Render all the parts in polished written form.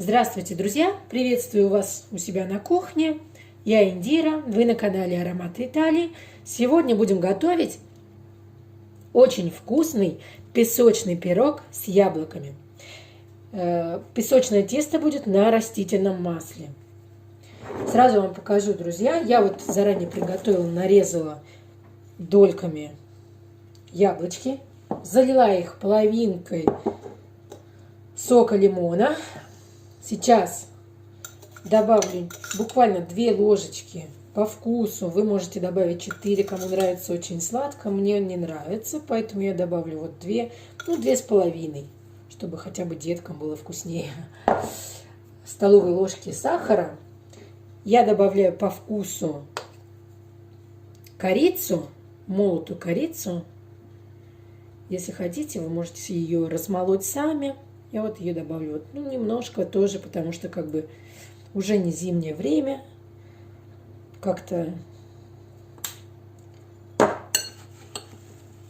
Здравствуйте, друзья! Приветствую вас у себя на кухне. Я Индира, вы на канале Ароматы Италии. Сегодня будем готовить очень вкусный песочный пирог с яблоками. Песочное тесто будет на растительном масле. Сразу вам покажу, друзья. Я вот заранее приготовила, нарезала дольками яблочки, залила их половинкой сока лимона. Сейчас добавлю буквально 2 ложечки по вкусу. Вы можете добавить 4, кому нравится очень сладко. Мне не нравится, поэтому я добавлю вот 2, ну 2,5, чтобы хотя бы деткам было вкуснее. Столовые ложки сахара. Я добавляю по вкусу корицу, молотую корицу. Если хотите, вы можете ее размолоть сами. Я вот ее добавлю вот, немножко тоже, потому что как бы уже не зимнее время. Как-то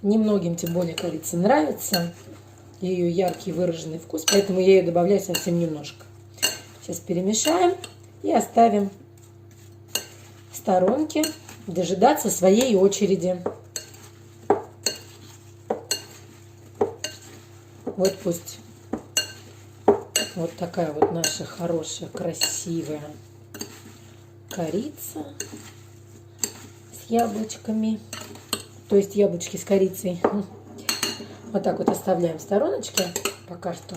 немногим, тем более, корица нравится. Ее яркий выраженный вкус, поэтому я ее добавляю совсем немножко. Сейчас перемешаем и оставим в сторонке дожидаться своей очереди. Вот пусть вот такая вот наша хорошая, красивая корица с яблочками. То есть яблочки с корицей. Вот так вот оставляем в стороночке пока что.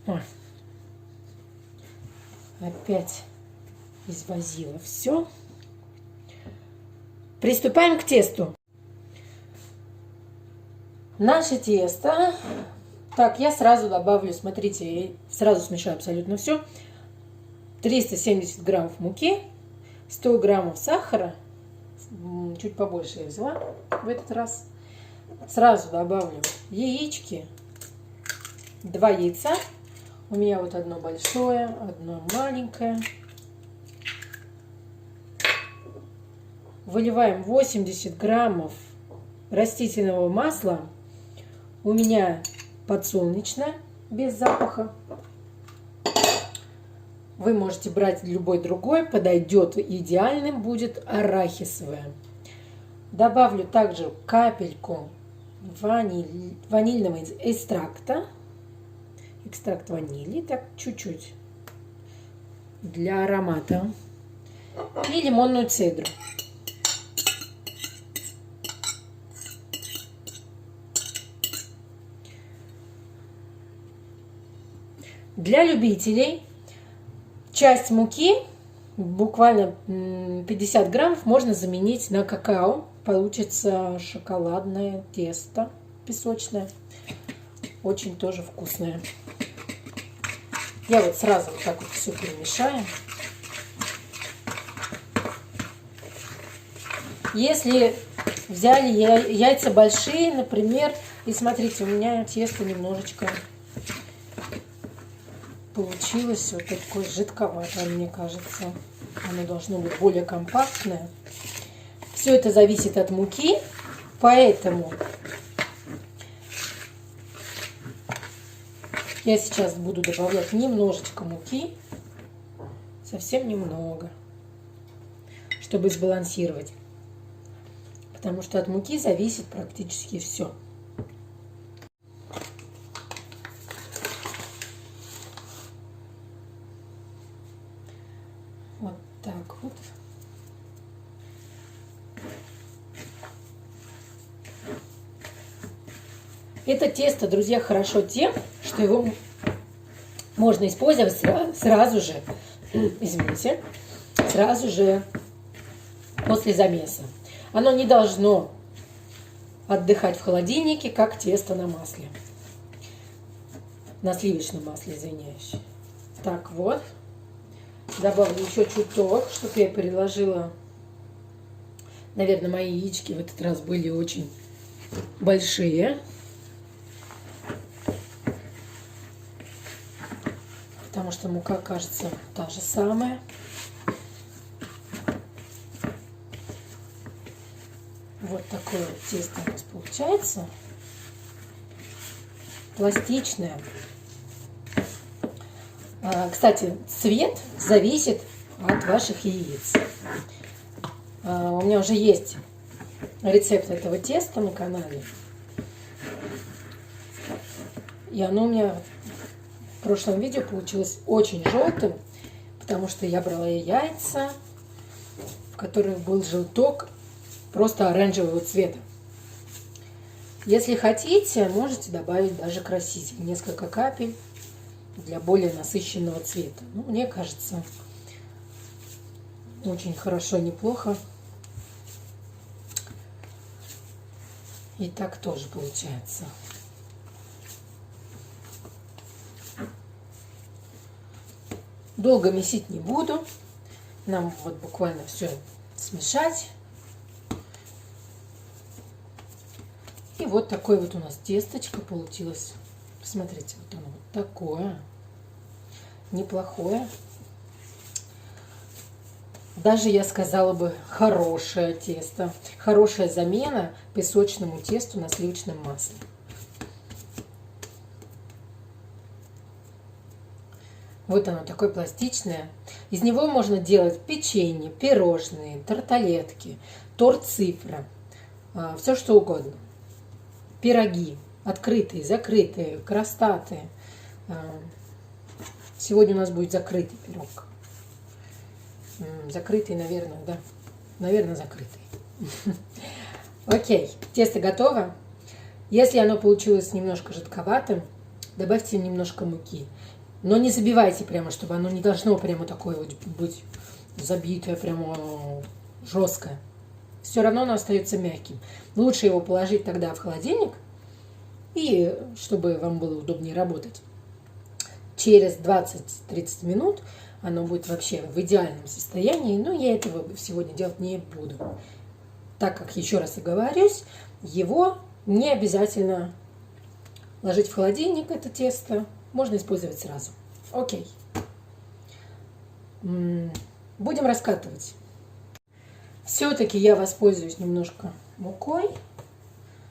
Ой. Опять извозила все. Приступаем к тесту. Наше тесто. Так, я сразу добавлю, смотрите, я сразу смешаю абсолютно все. 370 граммов муки, 100 граммов сахара, чуть побольше я взяла в этот раз. Сразу добавлю яички, 2 яйца. У меня вот одно большое, одно маленькое. Выливаем 80 граммов растительного масла. У меня подсолнечное, без запаха. Вы можете брать любой другой, подойдет, идеальным будет арахисовое. Добавлю также капельку ванильного экстракта. Экстракт ванили, так чуть-чуть, для аромата. И лимонную цедру. Для любителей часть муки, буквально 50 граммов, можно заменить на какао. Получится шоколадное тесто песочное. Очень тоже вкусное. Я вот сразу вот так вот все перемешаю. Если взяли яйца большие, например, и смотрите, у меня тесто немножечко получилось вот такое жидковатое, мне кажется. Оно должно быть более компактное. Все это зависит от муки, поэтому я сейчас буду добавлять немножечко муки, совсем немного, чтобы сбалансировать. Потому что от муки зависит практически все. Вот так вот. Это тесто, друзья, хорошо тем, что его можно использовать сразу же, извините, сразу же после замеса. Оно не должно отдыхать в холодильнике, как тесто на масле. На сливочном масле, извиняюсь. Так вот. Добавлю еще чуток, чтобы я переложила. Наверное, мои яички в этот раз были очень большие. Потому что мука, кажется, та же самая. Вот такое вот тесто у нас получается. Пластичное. Кстати, цвет зависит от ваших яиц. У меня уже есть рецепт этого теста на канале. И оно у меня в прошлом видео получилось очень желтым, потому что я брала яйца, в которых был желток просто оранжевого цвета. Если хотите, можете добавить даже краситель, несколько капель для более насыщенного цвета. Ну, мне кажется, очень хорошо, неплохо. И так тоже получается. Долго месить не буду. Нам вот буквально все смешать. И вот такое вот у нас тесточко получилось. Посмотрите, вот оно вот такое. Неплохое. Даже, я сказала бы, хорошее тесто. Хорошая замена песочному тесту на сливочном масле. Вот оно такое пластичное. Из него можно делать печенье, пирожные, тарталетки, торт цифра. Все что угодно. Пироги. Открытые, закрытые, кростатые. Сегодня у нас будет закрытый пирог. Закрытый, наверное, да. Наверное, закрытый. Окей, тесто готово. Если оно получилось немножко жидковатым, добавьте немножко муки. Но не забивайте прямо, чтобы оно не должно прямо такое вот быть забитое, прямо жесткое. Все равно оно остается мягким. Лучше его положить тогда в холодильник, и чтобы вам было удобнее работать. Через 20-30 минут оно будет вообще в идеальном состоянии, но я этого сегодня делать не буду. Так как, еще раз оговорюсь, его не обязательно ложить в холодильник, это тесто. Можно использовать сразу. Окей. Будем раскатывать. Все-таки я воспользуюсь немножко мукой,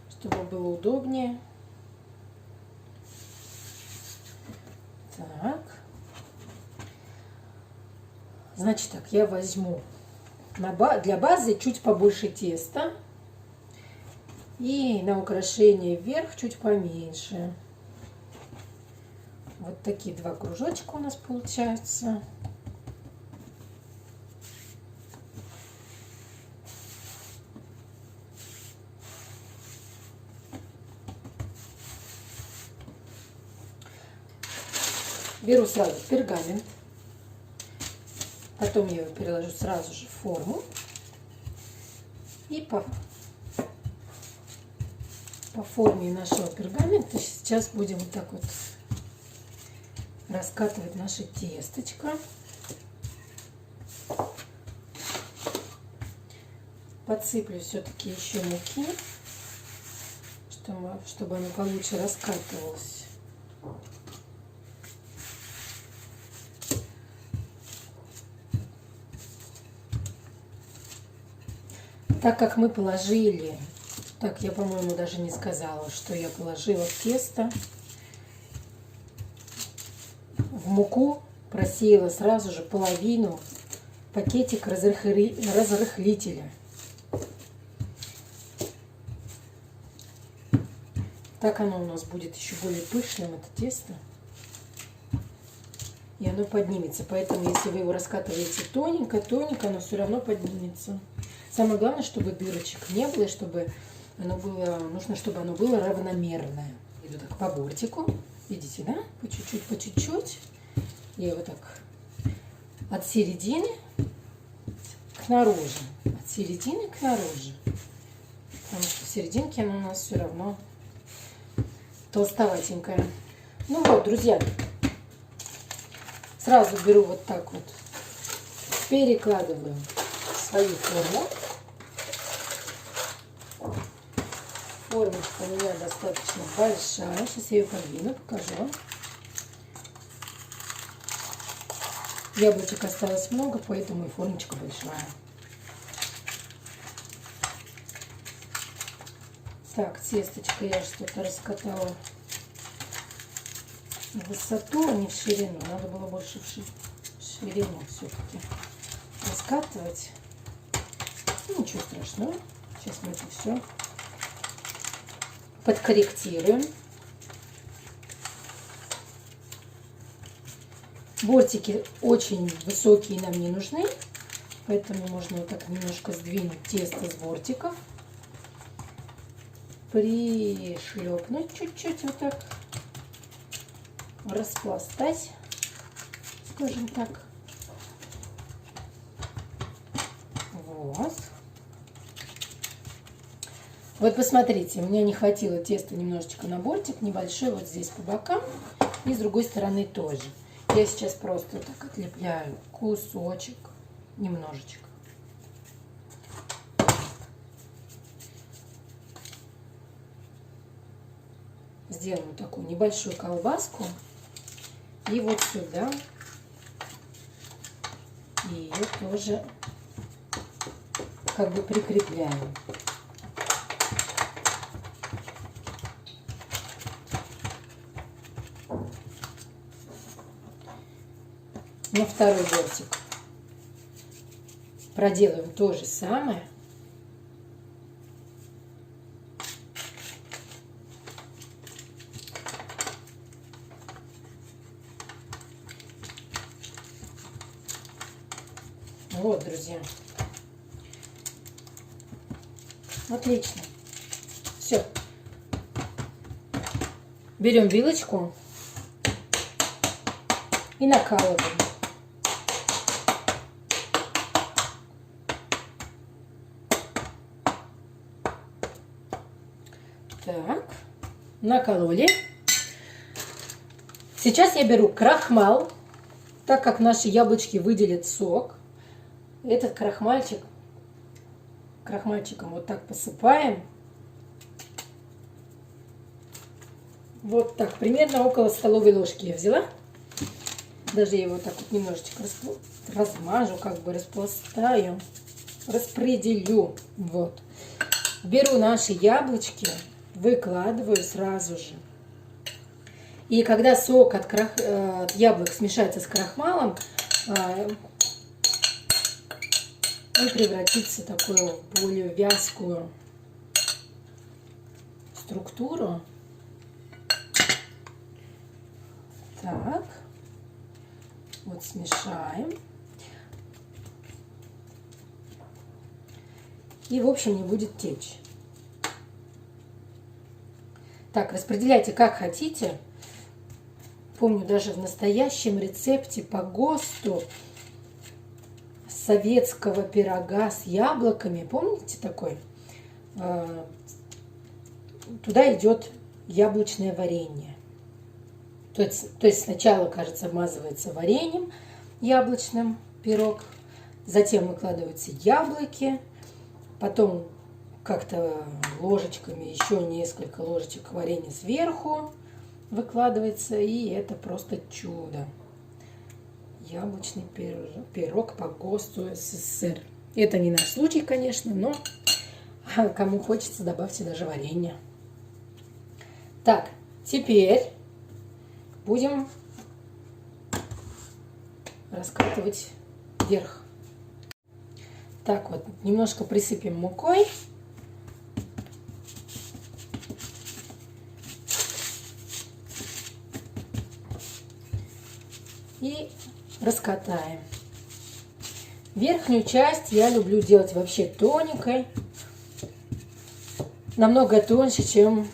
чтобы было удобнее. Так. Значит так, я возьму для базы чуть побольше теста. И на украшение вверх чуть поменьше. Вот такие два кружочка у нас получаются. Беру сразу пергамент. Потом я его переложу сразу же в форму. И по форме нашего пергамента сейчас будем вот так вот раскатывать наше тесточко. Подсыплю все-таки еще муки, чтобы оно получше раскатывалось. Так как мы положили, так я, по-моему, даже не сказала, что я положила в тесто, в муку просеяла сразу же половину пакетик разрыхлителя. Так оно у нас будет еще более пышным, это тесто. И оно поднимется. Поэтому, если вы его раскатываете тоненько, оно все равно поднимется. Самое главное, чтобы дырочек не было, чтобы оно было, нужно, чтобы оно было равномерное. Иду так по бортику. Видите, да? По чуть-чуть, по чуть-чуть. Я его так от середины к наружу. От середины к наружу. Потому что в серединке оно у нас все равно толстоватенькое. Ну вот, друзья. Сразу беру вот так вот. Перекладываю в свою форму. Формочка у меня достаточно большая. Сейчас я ее подвину, покажу вам. Яблочек осталось много, поэтому и формочка большая. Так, тесточко я что-то раскатала в высоту, а не в ширину. Надо было больше в ширину все-таки раскатывать. Ну, ничего страшного. Сейчас мы это все подкорректируем. Бортики очень высокие нам не нужны, поэтому можно вот так немножко сдвинуть тесто с бортиков. Пришлепнуть чуть-чуть, вот так. Распластать, скажем так. Вот. Вот посмотрите, у меня не хватило теста немножечко на бортик, небольшой вот здесь по бокам и с другой стороны тоже. Я сейчас просто так отлепляю кусочек, немножечко. Сделаем такую небольшую колбаску и вот сюда ее тоже как бы прикрепляем. На второй бортик проделаем то же самое. Вот, друзья. Отлично. Все. Берем вилочку и накалываем. Так, накололи. Сейчас я беру крахмал, так как наши яблочки выделят сок. Этот крахмальчиком вот так посыпаем. Вот так, примерно около столовой ложки я взяла. Даже я его так вот немножечко размажу, как бы распластаю, распределю. Вот. Беру наши яблочки, выкладываю сразу же. И когда сок от яблок смешается с крахмалом, он превратится в такую более вязкую структуру. Так, вот смешаем. И, в общем, не будет течь. Так, распределяйте как хотите. Помню, даже в настоящем рецепте по ГОСТу советского пирога с яблоками, помните такой? Туда идет яблочное варенье. То есть сначала, кажется, обмазывается вареньем яблочным пирог, затем выкладываются яблоки, потом как-то ложечками еще несколько ложечек варенья сверху выкладывается, и это просто чудо. Яблочный пирог по ГОСТу СССР. Это не наш случай, конечно, но кому хочется, добавьте даже варенье. Так, теперь будем раскатывать вверх. Так вот, немножко присыпем мукой. И раскатаем. Верхнюю часть я люблю делать вообще тоненькой. Намного тоньше, чем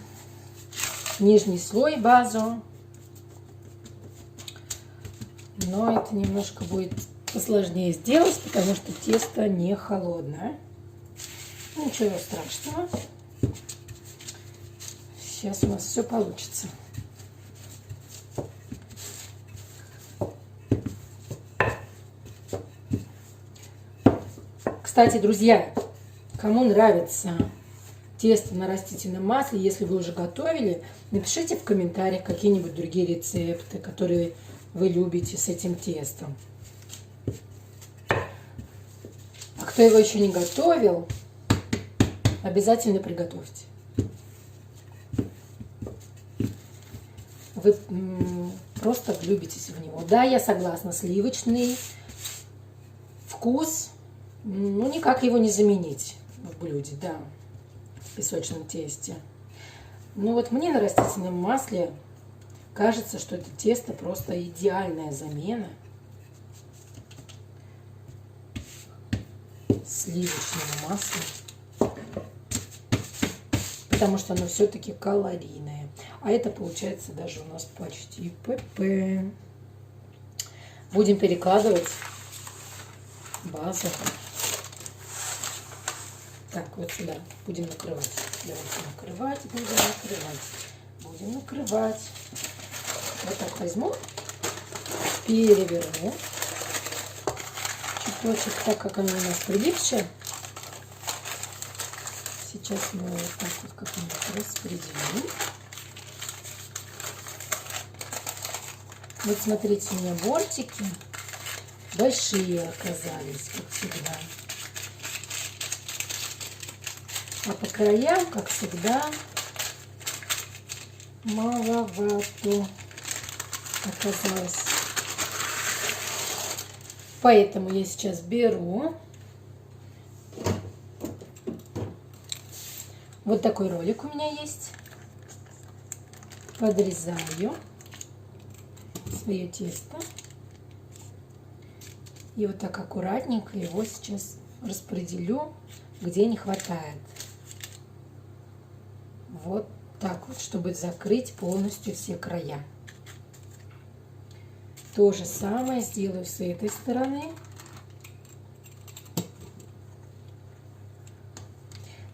нижний слой, базу. Но это немножко будет посложнее сделать, потому что тесто не холодное. Ничего страшного. Сейчас у нас все получится. Кстати, друзья, кому нравится тесто на растительном масле, если вы уже готовили, напишите в комментариях какие-нибудь другие рецепты, которые вы любите с этим тестом. А кто его еще не готовил, обязательно приготовьте. Вы просто влюбитесь в него. Да, я согласна, сливочный вкус, ну, никак его не заменить в блюде, да, в песочном тесте. Но вот мне на растительном масле кажется, что это тесто просто идеальная замена сливочному маслу, потому что оно все-таки калорийное. А это получается даже у нас почти ПП. Будем перекладывать базу. Так, вот сюда. Будем накрывать. Давайте будем накрывать. Вот так возьму, переверну чуточек, так как они у нас прилипшие. Сейчас мы вот так вот как-нибудь распределим. Вот смотрите, у меня бортики большие оказались, как всегда. А по краям, как всегда, маловато оказалось. Поэтому я сейчас беру вот такой ролик у меня есть. Подрезаю свое тесто. И вот так аккуратненько его сейчас распределю, где не хватает. Вот так вот, чтобы закрыть полностью все края. То же самое сделаю с этой стороны.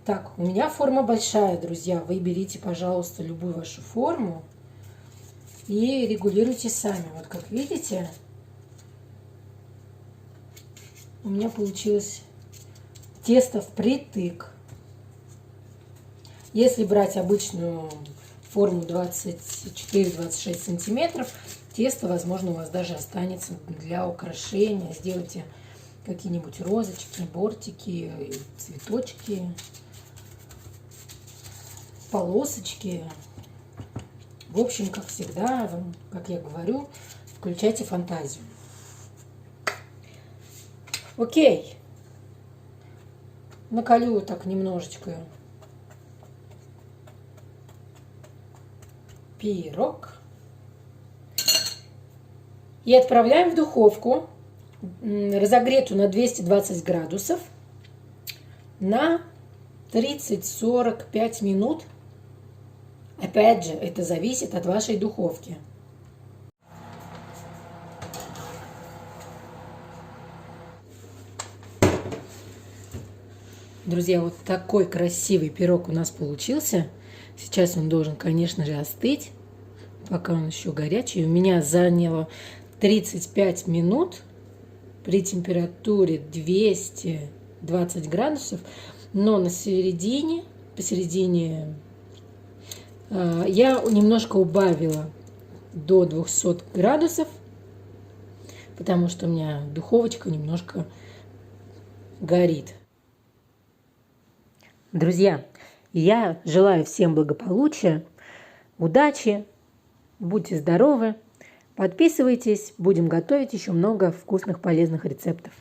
Так, у меня форма большая, друзья. Вы берите, пожалуйста, любую вашу форму и регулируйте сами. Вот как видите, у меня получилось тесто впритык. Если брать обычную форму 24-26 сантиметров, тесто, возможно, у вас даже останется для украшения. Сделайте какие-нибудь розочки, бортики, цветочки, полосочки. В общем, как всегда, как я говорю, включайте фантазию. Окей. Накалю так немножечко пирог. И отправляем в духовку, разогретую на 220 градусов, на 30-45 минут. Опять же, это зависит от вашей духовки. Друзья, вот такой красивый пирог у нас получился. Сейчас он должен, конечно же, остыть, пока он еще горячий. У меня заняло 35 минут при температуре 220 градусов, но посередине я немножко убавила до 200 градусов, потому что у меня духовочка немножко горит. Друзья, я желаю всем благополучия, удачи, будьте здоровы, подписывайтесь, будем готовить еще много вкусных, полезных рецептов.